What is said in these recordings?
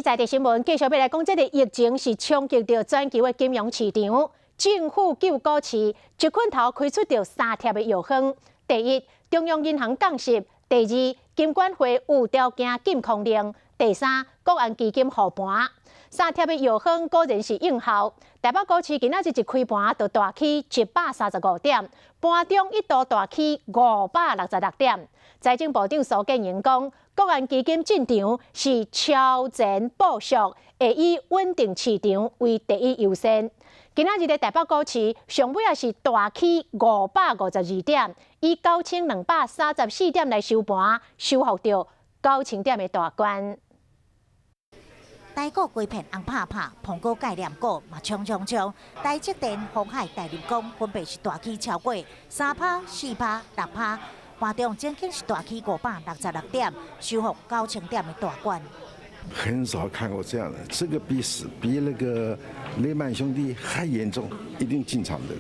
在地新闻继续要来讲，这个疫情是冲击到全球的金融市场。政府救股市，一捆头开出着3贴的药方：第一，中央银行降息；第二，金管会有条件禁空令；第三，国安基金护盘。3贴的药方果然是应效。台北股市今仔日一开盘就大起135点，盘中一度大起566点。财政部长苏建荣讲，国安基金进场是超前部署，会以稳定市场为第一优先。今仔日的台北股市上尾也是大起552点，以9234点来收盘，收复到9000点的大关。台股规片红拍拍，澎湖概念股嘛冲冲冲，台积电、鸿海、大立光分别是大起超过3%、4%、6%，盘中整经是大起566点，收复9000点的大关。很少看过这样的，这个比那个雷曼兄弟还严重，一定进场的。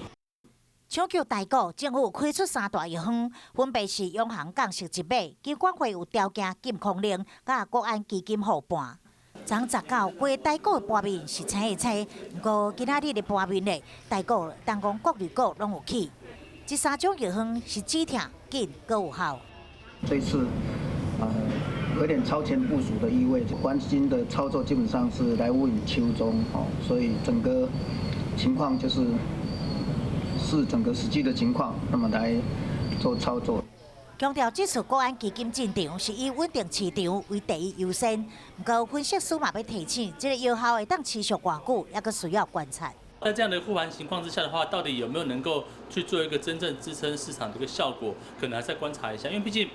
抢救台股，政府开出3大药方，分别是央行降息1码，金管会有条件禁空令，甲国安基金护盘。昨19规台股的盘面是青一青，不过今仔日的盘面呢，台股、当讲各类股拢有起。这3种药方是止痛、紧，阁有效。这次有点超前部署的意味，关心的操作基本上是来无影秋中，所以整个情况就是整个实际的情况，那么来做操作。强调这次国安基金进场是以稳定市场为第一优先，不过分析师嘛要提醒，这个药效会当持续偌久，也阁需要观察。在这样的护盘情况之下的话，到底有没有能够去做一个真正支撑市场的一个效果，可能还是要观察一下，因为毕竟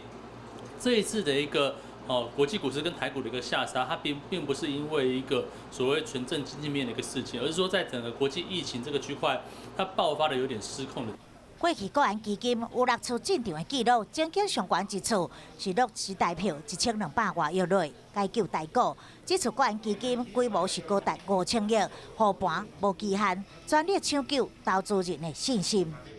这一次的一个国际股市跟台股的一个下杀，它并不是因为一个所谓纯正经济面的一个事情，而是说在整个国际疫情这个区块，它爆发的有点失控的。过去国安基金有6次进场的记录，整经上悬一次是落时代票1200多亿落，解救台股。这次国安基金规模是高达5000亿，护盘无期限，全力抢救投资人的信心。